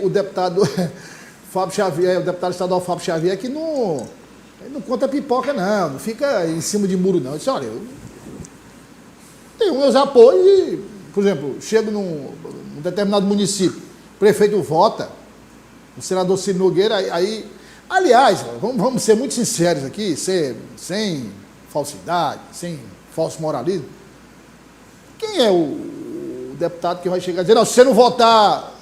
o deputado Fábio Xavier, o deputado estadual Fábio Xavier, que não conta pipoca, não fica em cima de muro, não. Eu disse, olha, eu tenho meus apoios e, por exemplo, chego num determinado município, o prefeito vota, o senador Ciro Nogueira, aí... Aliás, vamos ser muito sinceros aqui, sem falsidade, sem falso moralismo. Quem é o deputado que vai chegar e dizer, não, se você não votar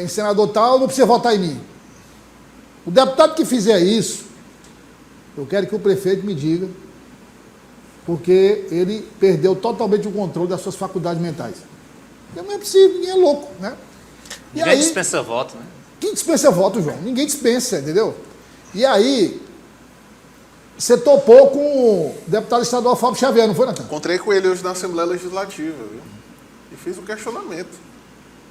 em senador tal, não precisa votar em mim? O deputado que fizer isso, eu quero que o prefeito me diga, porque ele perdeu totalmente o controle das suas faculdades mentais. Não é possível, ninguém é louco, né? Ninguém dispensa voto, né? Quem dispensa voto, João? Ninguém dispensa, entendeu? E aí, você topou com o deputado estadual Fábio Xavier, não foi, Natan? Encontrei com ele hoje na Assembleia Legislativa, viu? E fiz um questionamento.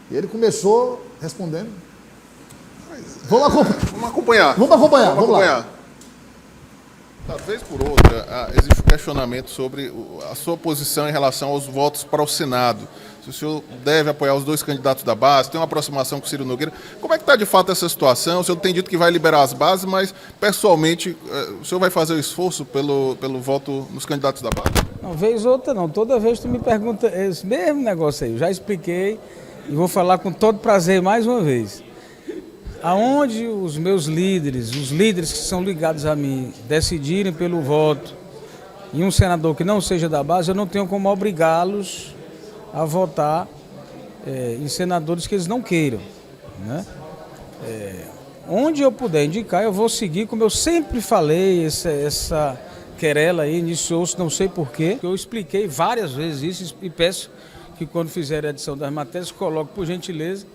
E ele começou respondendo. Vamos acompanhar. Vamos acompanhar. Da vez por outra, existe um questionamento sobre a sua posição em relação aos votos para o Senado. Se o senhor deve apoiar os dois candidatos da base, tem uma aproximação com o Ciro Nogueira. Como é que está de fato essa situação? O senhor tem dito que vai liberar as bases, mas pessoalmente o senhor vai fazer o esforço pelo voto nos candidatos da base? Não, vez outra não. Toda vez tu me pergunta esse mesmo negócio aí. Eu já expliquei e vou falar com todo prazer mais uma vez. Aonde os meus líderes, os líderes que são ligados a mim, decidirem pelo voto em um senador que não seja da base, eu não tenho como obrigá-los a votar em senadores que eles não queiram, né? Onde eu puder indicar, eu vou seguir, como eu sempre falei, essa querela aí iniciou-se, não sei porquê. Eu expliquei várias vezes isso e peço que quando fizer a edição das matérias, coloque por gentileza,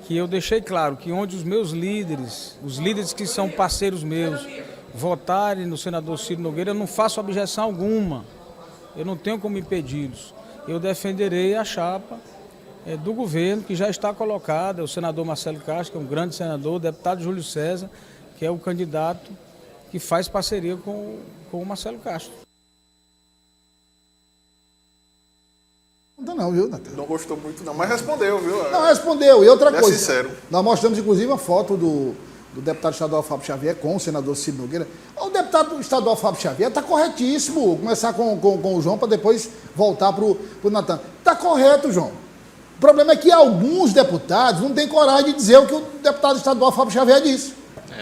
que eu deixei claro que onde os meus líderes, os líderes que são parceiros meus, votarem no senador Ciro Nogueira, eu não faço objeção alguma, eu não tenho como impedi-los. Eu defenderei a chapa do governo, que já está colocada, o senador Marcelo Castro, que é um grande senador, o deputado Júlio César, que é o candidato que faz parceria com o Marcelo Castro. Não, viu, Natan? Não gostou muito não, mas respondeu, viu? Não, respondeu. E outra coisa, sincero. Nós mostramos inclusive a foto do deputado estadual Fábio Xavier com o senador Ciro Nogueira. O deputado estadual Fábio Xavier está corretíssimo. Começar com o João para depois voltar para o Natan. Está correto, João. O problema é que alguns deputados não têm coragem de dizer o que o deputado estadual Fábio Xavier disse.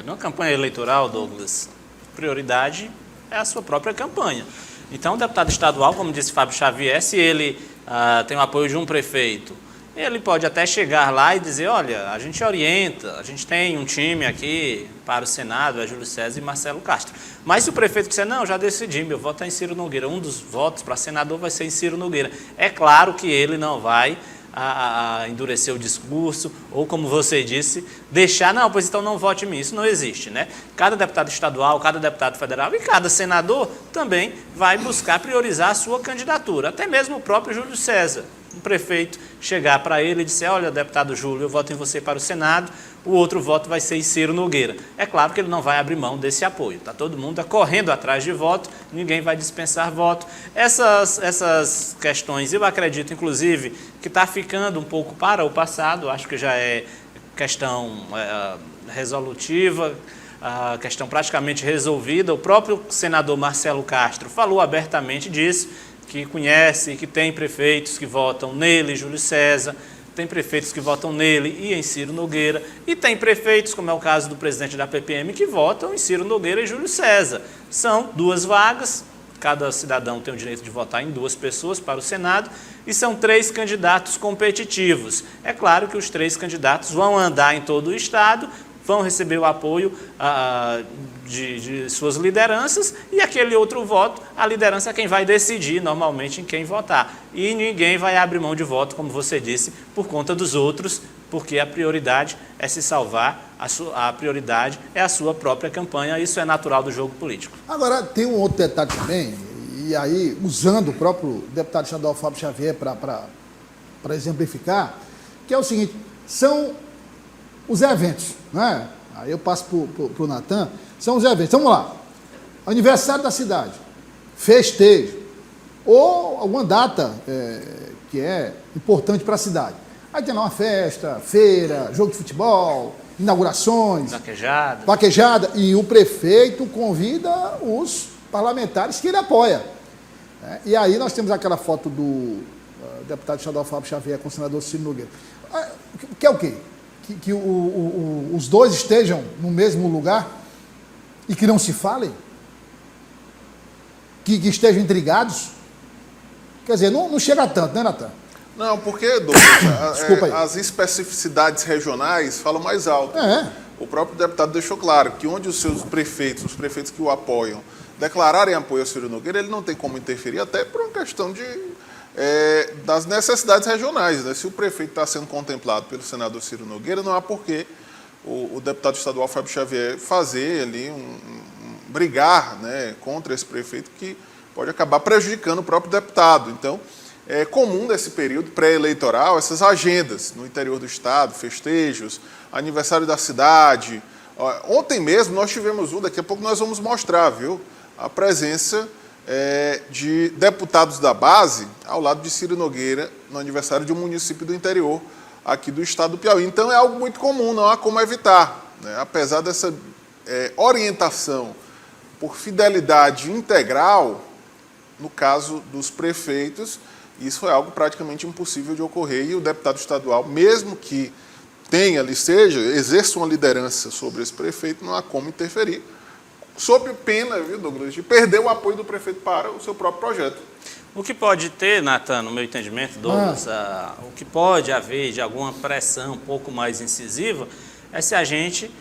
Numa campanha eleitoral, Douglas, prioridade é a sua própria campanha. Então, o deputado estadual, como disse Fábio Xavier, se ele tem o apoio de um prefeito, ele pode até chegar lá e dizer, olha, a gente orienta, a gente tem um time aqui para o Senado, é Júlio César e Marcelo Castro. Mas se o prefeito disser, não, já decidi, meu voto é em Ciro Nogueira, um dos votos para senador vai ser em Ciro Nogueira. É claro que ele não vai endurecer o discurso, ou como você disse, deixar, não, pois então não vote em mim. Isso não existe, né? Cada deputado estadual, cada deputado federal e cada senador também vai buscar priorizar a sua candidatura. Até mesmo o próprio Júlio César, um prefeito, chegar para ele e dizer, olha, deputado Júlio, eu voto em você para o Senado, o outro voto vai ser em Ciro Nogueira. É claro que ele não vai abrir mão desse apoio. Está todo mundo correndo atrás de voto, ninguém vai dispensar voto. Essas questões, eu acredito, inclusive, que está ficando um pouco para o passado, acho que já é questão resolutiva, a questão praticamente resolvida. O próprio senador Marcelo Castro falou abertamente disso, que conhece, que tem prefeitos que votam nele, Júlio César, tem prefeitos que votam nele e em Ciro Nogueira, e tem prefeitos, como é o caso do presidente da PPM, que votam em Ciro Nogueira e Júlio César. São 2 vagas, cada cidadão tem o direito de votar em 2 pessoas para o Senado, e são 3 candidatos competitivos. É claro que os 3 candidatos vão andar em todo o estado, vão receber o apoio de suas lideranças, e aquele outro voto, a liderança é quem vai decidir normalmente em quem votar. E ninguém vai abrir mão de voto, como você disse, por conta dos outros, porque a prioridade é se salvar, a prioridade é a sua própria campanha, isso é natural do jogo político. Agora, tem um outro detalhe também, e aí, usando o próprio deputado estadual Fábio Xavier para exemplificar, que é o seguinte, são os eventos, né? Aí eu passo para o Natan, são os eventos. Vamos lá, aniversário da cidade, festejo, ou alguma data que é importante para a cidade. Aí tem lá uma festa, feira, jogo de futebol, inaugurações, vaquejada, e o prefeito convida os parlamentares que ele apoia. Né? E aí nós temos aquela foto do deputado estadual Fábio Xavier com o senador Ciro Nogueira. Que é o quê? Que os dois estejam no mesmo lugar e que não se falem? Que estejam intrigados? Quer dizer, não chega a tanto, né, Natan? Não, porque, Douglas, Desculpa aí. as especificidades regionais falam mais alto. O próprio deputado deixou claro que onde os seus prefeitos, os prefeitos que o apoiam, declararem apoio ao Ciro Nogueira, ele não tem como interferir, até por uma questão das necessidades regionais. Né? Se o prefeito está sendo contemplado pelo senador Ciro Nogueira, não há porquê o deputado estadual Fábio Xavier fazer ali brigar, né, contra esse prefeito, que pode acabar prejudicando o próprio deputado. Então, é comum nesse período pré-eleitoral essas agendas no interior do estado, festejos, aniversário da cidade. Ontem mesmo nós tivemos daqui a pouco nós vamos mostrar, viu, a presença de deputados da base ao lado de Ciro Nogueira no aniversário de um município do interior aqui do estado do Piauí. Então é algo muito comum, não há como evitar, né? Apesar dessa orientação por fidelidade integral, no caso dos prefeitos, isso é algo praticamente impossível de ocorrer, e o deputado estadual, mesmo que exerça uma liderança sobre esse prefeito, não há como interferir, sob pena, viu, Douglas, de perder o apoio do prefeito para o seu próprio projeto. O que pode ter, Natan, no meu entendimento, Douglas, o que pode haver de alguma pressão um pouco mais incisiva é se a gente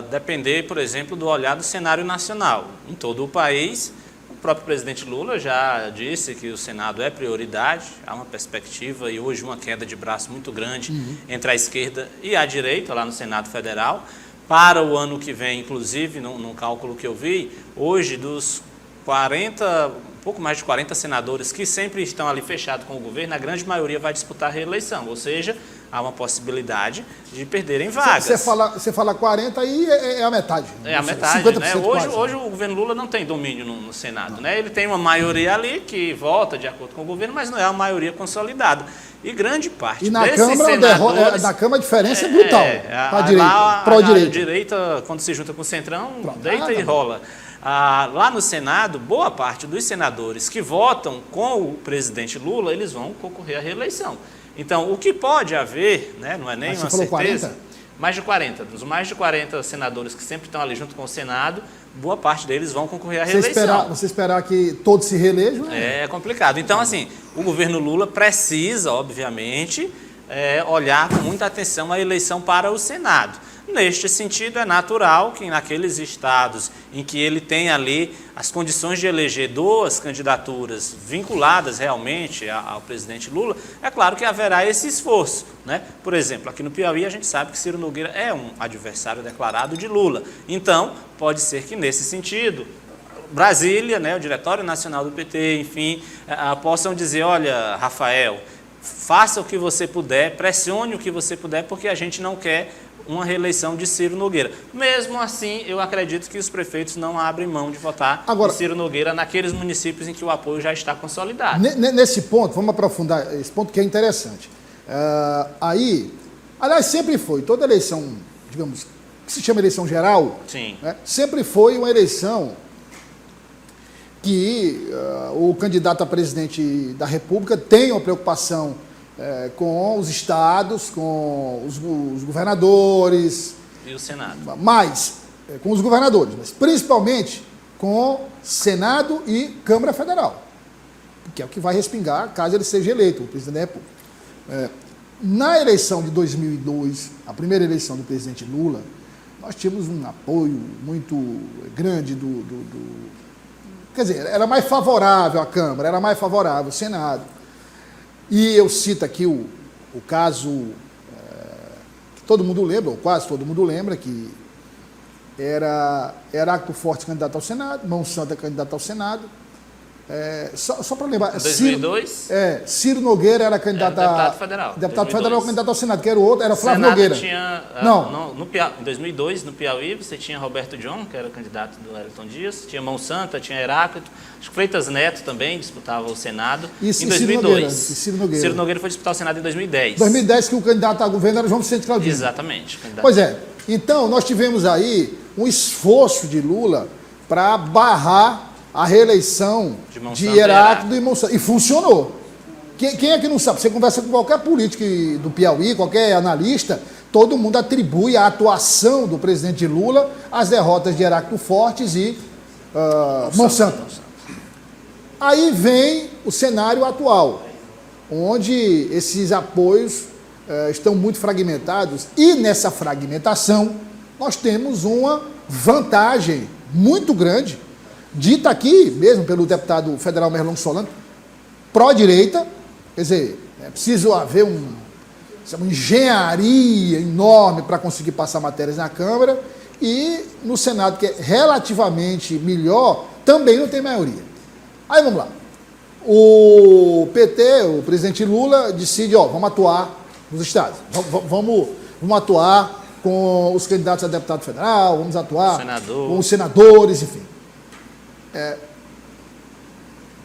depender, por exemplo, do olhar do cenário nacional. Em todo o país, o próprio presidente Lula já disse que o Senado é prioridade, há uma perspectiva e hoje uma queda de braço muito grande entre a esquerda e a direita lá no Senado Federal. Para o ano que vem, inclusive, num cálculo que eu vi, hoje dos 40, um pouco mais de 40 senadores que sempre estão ali fechados com o governo, a grande maioria vai disputar a reeleição, ou seja, há uma possibilidade de perderem vagas. Você fala 40 aí é a metade. É a metade, 50% né? Hoje o governo Lula não tem domínio no Senado, né? Ele tem uma maioria ali que vota de acordo com o governo, mas não é uma maioria consolidada. E grande parte desses senadores... Na Câmara a diferença é brutal. Para a direita, pró-direita. A direita, quando se junta com o Centrão, deita e rola. Lá no Senado, boa parte dos senadores que votam com o presidente Lula, eles vão concorrer à reeleição. Então, o que pode haver, né, não é nem uma certeza, 40? mais de 40, dos mais de 40 senadores que sempre estão ali junto com o Senado, boa parte deles vão concorrer à reeleição. Você esperar que todos se reelejam? É complicado. Então, assim, o governo Lula precisa, obviamente, olhar com muita atenção a eleição para o Senado. Neste sentido, é natural que naqueles estados em que ele tem ali as condições de eleger duas candidaturas vinculadas realmente ao presidente Lula, é claro que haverá esse esforço, né? Por exemplo, aqui no Piauí a gente sabe que Ciro Nogueira é um adversário declarado de Lula. Então, pode ser que nesse sentido, Brasília, né, o Diretório Nacional do PT, enfim, possam dizer, olha, Rafael, faça o que você puder, pressione o que você puder, porque a gente não quer uma reeleição de Ciro Nogueira. Mesmo assim, eu acredito que os prefeitos não abrem mão de votar em Ciro Nogueira naqueles municípios em que o apoio já está consolidado. Nesse ponto, vamos aprofundar esse ponto que é interessante. Aliás, sempre foi, toda eleição, digamos, que se chama eleição geral, né, sempre foi uma eleição que o candidato a presidente da República tem uma preocupação com os estados, com os governadores. E o Senado. Mais com os governadores, mas principalmente com Senado e Câmara Federal, que é o que vai respingar caso ele seja eleito, o presidente da República. Na eleição de 2002, a primeira eleição do presidente Lula, nós tínhamos um apoio muito grande quer dizer, era mais favorável à Câmara, era mais favorável ao Senado. E eu cito aqui o caso que todo mundo lembra, ou quase todo mundo lembra, que era Heráclito Fortes candidato ao Senado, Mão Santa candidato ao Senado, Só para lembrar. Em 2002? Ciro Nogueira era candidato Era deputado federal. Deputado 2002. federal, candidato ao Senado, que era o outro, era Flávio Senado Nogueira. Tinha, Não. em 2002, no Piauí, você tinha Roberto John, que era candidato do Wellington Dias, tinha Mão Santa, tinha Heráclito, acho que Freitas Neto também disputava o Senado E em Ciro 2002. Nogueira, e Ciro Nogueira. Ciro Nogueira foi disputar o Senado em 2010. 2010, que o candidato a governo era João Vicente Claudino. Exatamente. Candidato. Pois é. Então, nós tivemos aí um esforço de Lula para barrar a reeleição de Heráclito e Monsanto. E funcionou. Quem é que não sabe? Você conversa com qualquer político do Piauí, qualquer analista, todo mundo atribui a atuação do presidente Lula às derrotas de Heráclito Fortes e Monsanto. Aí vem o cenário atual, onde esses apoios estão muito fragmentados, e nessa fragmentação nós temos uma vantagem muito grande, dita aqui mesmo pelo deputado federal Merlon Solano, pró-direita, quer dizer, é preciso haver uma engenharia enorme para conseguir passar matérias na Câmara, e no Senado, que é relativamente melhor, também não tem maioria. Aí vamos lá. O PT, o presidente Lula, decide, vamos atuar nos estados, vamos atuar com os candidatos a deputado federal, vamos atuar com os senadores, enfim.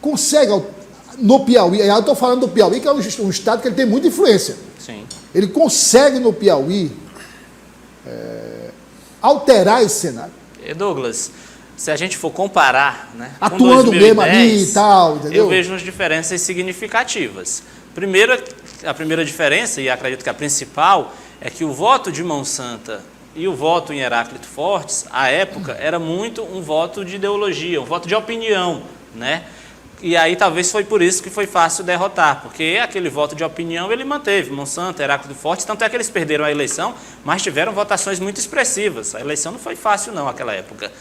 Consegue, no Piauí, eu estou falando do Piauí, que é um estado que ele tem muita influência. Sim. Ele consegue no Piauí alterar esse cenário. Douglas, se a gente for comparar, né, atuando com 2010, mesmo ali e tal, entendeu? Eu vejo umas diferenças significativas. Primeiro, a primeira diferença, e acredito que a principal, é que o voto de Mão Santa e o voto em Heráclito Fortes, à época, era muito um voto de ideologia, um voto de opinião, né? E aí talvez foi por isso que foi fácil derrotar, porque aquele voto de opinião ele manteve, Mão Santa, Heráclito Fortes, tanto é que eles perderam a eleição, mas tiveram votações muito expressivas. A eleição não foi fácil não naquela época.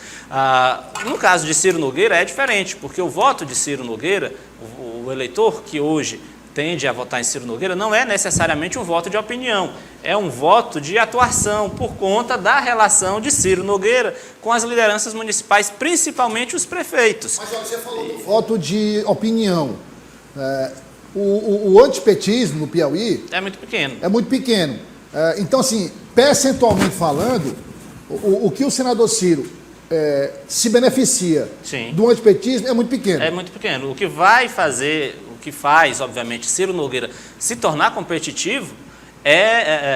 No caso de Ciro Nogueira é diferente, porque o voto de Ciro Nogueira, o eleitor que hoje tende a votar em Ciro Nogueira, não é necessariamente um voto de opinião, é um voto de atuação por conta da relação de Ciro Nogueira com as lideranças municipais, principalmente os prefeitos. Mas você falou do voto de opinião. O antipetismo no Piauí É muito pequeno. é muito pequeno. Então, assim, percentualmente falando, o que o senador Ciro se beneficia Sim. do antipetismo é muito pequeno. É muito pequeno. O que vai fazer, o que faz, obviamente, Ciro Nogueira se tornar competitivo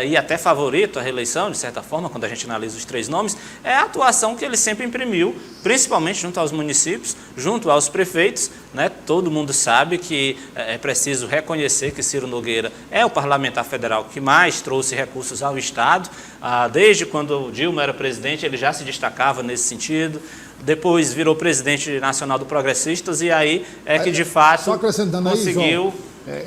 e até favorito à reeleição, de certa forma, quando a gente analisa os três nomes, é a atuação que ele sempre imprimiu, principalmente junto aos municípios, junto aos prefeitos, né? Todo mundo sabe que é preciso reconhecer que Ciro Nogueira é o parlamentar federal que mais trouxe recursos ao Estado. Desde quando Dilma era presidente, ele já se destacava nesse sentido. Depois virou presidente nacional do Progressistas e aí que de fato só acrescentando conseguiu... aí, João,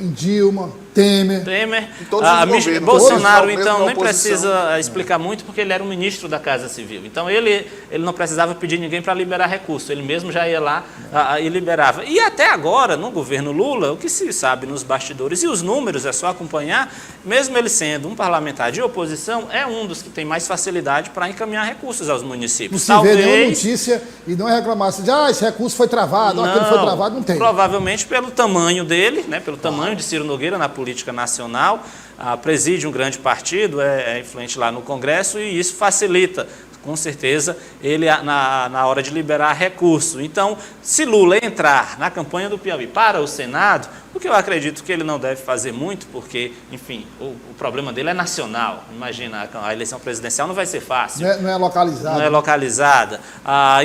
em Dilma, Temer. todos os governos, Bolsonaro, todos, então, nem oposição. precisa explicar muito, porque ele era um ministro da Casa Civil. Então, ele não precisava pedir ninguém para liberar recurso. Ele mesmo já ia lá e liberava. E até agora, no governo Lula, o que se sabe nos bastidores, e os números é só acompanhar, mesmo ele sendo um parlamentar de oposição, é um dos que tem mais facilidade para encaminhar recursos aos municípios. Não se vê nenhuma notícia e não reclamar assim, esse recurso foi travado, aquele foi travado, não tem. Provavelmente pelo tamanho dele, né, pelo tamanho de Ciro Nogueira na política nacional, preside um grande partido, é influente lá no Congresso e isso facilita, com certeza, ele na hora de liberar recurso. Então, se Lula entrar na campanha do Piauí para o Senado, o que eu acredito que ele não deve fazer muito, porque, enfim, o problema dele é nacional. Imagina, a eleição presidencial não vai ser fácil. Não é localizada. Não é localizada.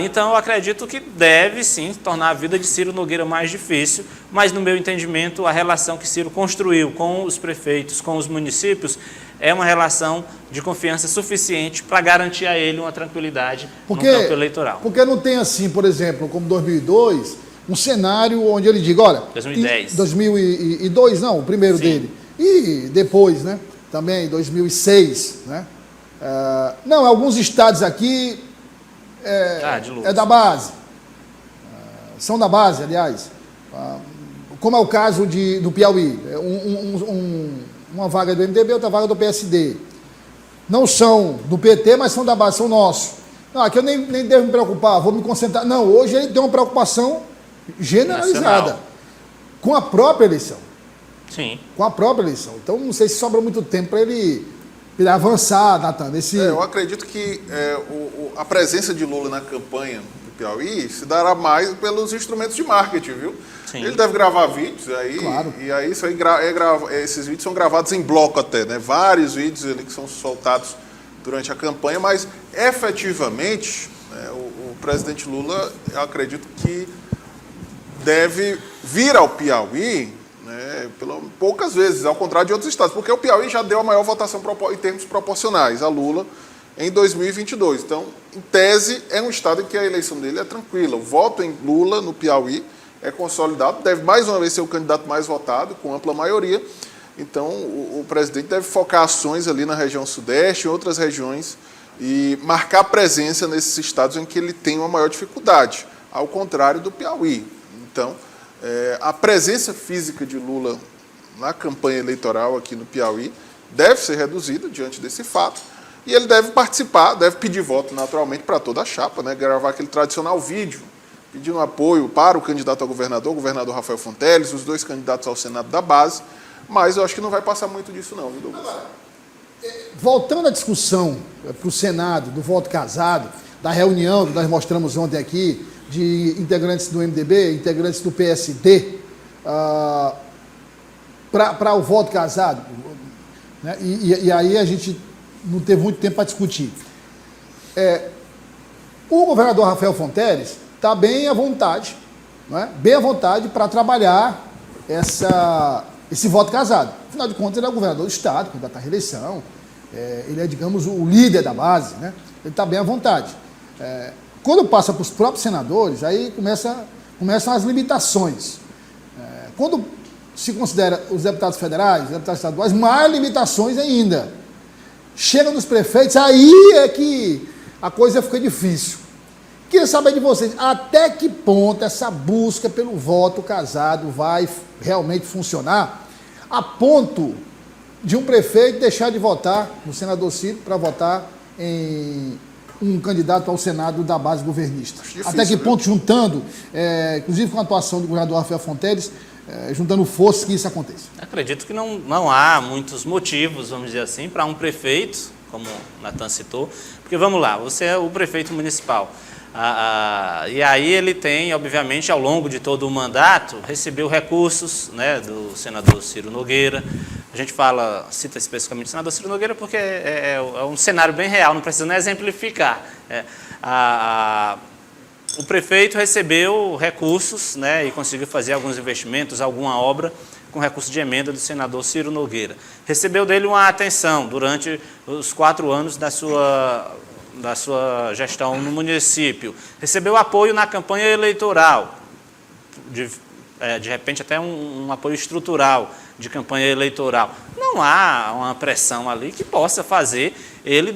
Então, eu acredito que deve, sim, tornar a vida de Ciro Nogueira mais difícil, mas, no meu entendimento, a relação que Ciro construiu com os prefeitos, com os municípios, é uma relação de confiança suficiente para garantir a ele uma tranquilidade no campo eleitoral. Porque não tem assim, por exemplo, como 2002, um cenário onde ele diga, olha... 2010. 2002, não, o primeiro dele. E depois, né? Também, 2006, né? Não, alguns estados aqui é da base. São da base, aliás. Como é o caso do Piauí. Uma vaga do MDB, outra vaga do PSD. Não são do PT, mas são da base, são nossos. Não, aqui eu nem devo me preocupar, vou me concentrar. Não, hoje ele tem uma preocupação generalizada. Nacional. Com a própria eleição. Sim. Com a própria eleição. Então, não sei se sobra muito tempo para ele avançar, Natan, nesse... Eu acredito que a presença de Lula na campanha do Piauí se dará mais pelos instrumentos de marketing, viu? Sim. Ele deve gravar vídeos aí, Claro. e aí isso aí esses vídeos são gravados em bloco até, né? Vários vídeos ali que são soltados durante a campanha, mas efetivamente, né, o presidente Lula, eu acredito que deve vir ao Piauí, né, poucas vezes, ao contrário de outros estados, porque o Piauí já deu a maior votação em termos proporcionais a Lula em 2022. Então, em tese, é um estado em que a eleição dele é tranquila. O voto em Lula no Piauí é consolidado, deve mais uma vez ser o candidato mais votado, com ampla maioria. Então, o presidente deve focar ações ali na região sudeste, em outras regiões, e marcar presença nesses estados em que ele tem uma maior dificuldade, ao contrário do Piauí. Então, a presença física de Lula na campanha eleitoral aqui no Piauí deve ser reduzida diante desse fato, e ele deve participar, deve pedir voto naturalmente para toda a chapa, né, gravar aquele tradicional vídeo pedindo apoio para o candidato a governador, o governador Rafael Fonteles, os dois candidatos ao Senado da base, mas eu acho que não vai passar muito disso não, viu, Douglas? Voltando à discussão para o Senado, do voto casado, da reunião que nós mostramos ontem aqui, de integrantes do MDB, integrantes do PSD, para o voto casado, né? E aí a gente não teve muito tempo para discutir. O governador Rafael Fonteles está bem à vontade, não é? Bem à vontade para trabalhar esse voto casado. Afinal de contas, ele é o governador do estado, candidato à reeleição, ele é, digamos, o líder da base, né? Ele está bem à vontade. Quando passa para os próprios senadores, aí começam as limitações. Quando se considera os deputados federais, os deputados estaduais, mais limitações ainda. Chega nos prefeitos, aí é que a coisa fica difícil. Queria saber de vocês, até que ponto essa busca pelo voto casado vai realmente funcionar, a ponto de um prefeito deixar de votar no senador Ciro para votar em um candidato ao Senado da base governista. Difícil, até que ponto, juntando, inclusive com a atuação do governador Rafael Fonteles, juntando forças que isso aconteça. Acredito que não há muitos motivos, vamos dizer assim, para um prefeito, como o Natan citou, porque vamos lá, você é o prefeito municipal. E aí ele tem, obviamente, ao longo de todo o mandato, recebeu recursos, né, do senador Ciro Nogueira. A gente cita especificamente o senador Ciro Nogueira porque é um cenário bem real, não precisa nem exemplificar. O prefeito recebeu recursos, né, e conseguiu fazer alguns investimentos, alguma obra, com recurso de emenda do senador Ciro Nogueira. Recebeu dele uma atenção durante os 4 anos da sua gestão no município, recebeu apoio na campanha eleitoral, de repente até um apoio estrutural de campanha eleitoral. Não há uma pressão ali que possa fazer ele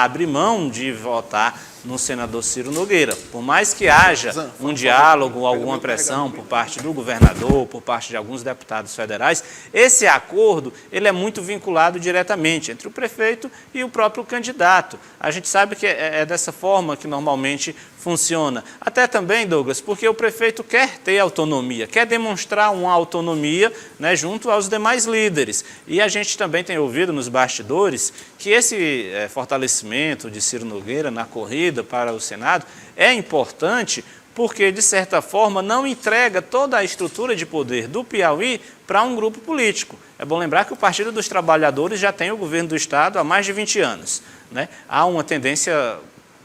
abrir mão de votar no senador Ciro Nogueira. Por mais que haja um diálogo, alguma pressão por parte do governador, por parte de alguns deputados federais, esse acordo ele é muito vinculado diretamente entre o prefeito e o próprio candidato. A gente sabe que é dessa forma que normalmente funciona. Até também, Douglas, porque o prefeito quer ter autonomia, quer demonstrar uma autonomia, né, junto aos demais líderes. E a gente também tem ouvido nos bastidores que esse fortalecimento de Ciro Nogueira na corrida para o Senado é importante porque, de certa forma, não entrega toda a estrutura de poder do Piauí para um grupo político. É bom lembrar que o Partido dos Trabalhadores já tem o governo do Estado há mais de 20 anos. Né? Há uma tendência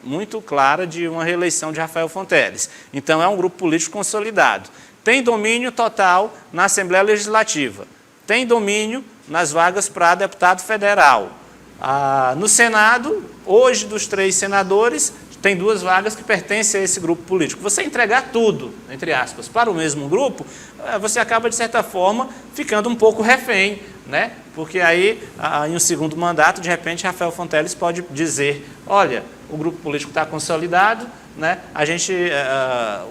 muito clara de uma reeleição de Rafael Fonteles. Então, é um grupo político consolidado. Tem domínio total na Assembleia Legislativa. Tem domínio nas vagas para deputado federal. No Senado, hoje, dos 3 senadores, tem 2 vagas que pertencem a esse grupo político. Você entregar tudo, entre aspas, para o mesmo grupo, você acaba, de certa forma, ficando um pouco refém, né? Porque aí, em um segundo mandato, de repente, Rafael Fonteles pode dizer, olha, o grupo político está consolidado, né,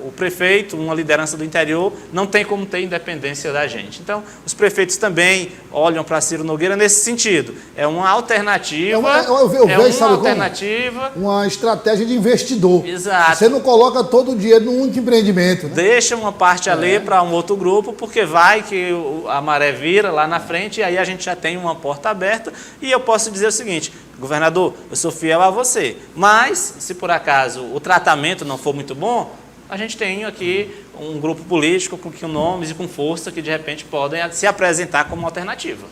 o prefeito, uma liderança do interior, não tem como ter independência da gente. Então, os prefeitos também olham para Ciro Nogueira nesse sentido. É uma alternativa. Eu vejo, sabe como? Alternativa. Uma estratégia de investidor. Exato. Você não coloca todo o dinheiro num único empreendimento. Né? Deixa uma parte ali para um outro grupo, porque vai que a maré vira lá na frente e aí a gente já tem uma porta aberta. E eu posso dizer o seguinte: governador, eu sou fiel a você, mas se por acaso o tratamento não for muito bom, a gente tem aqui um grupo político com nomes e com força que de repente podem se apresentar como alternativa.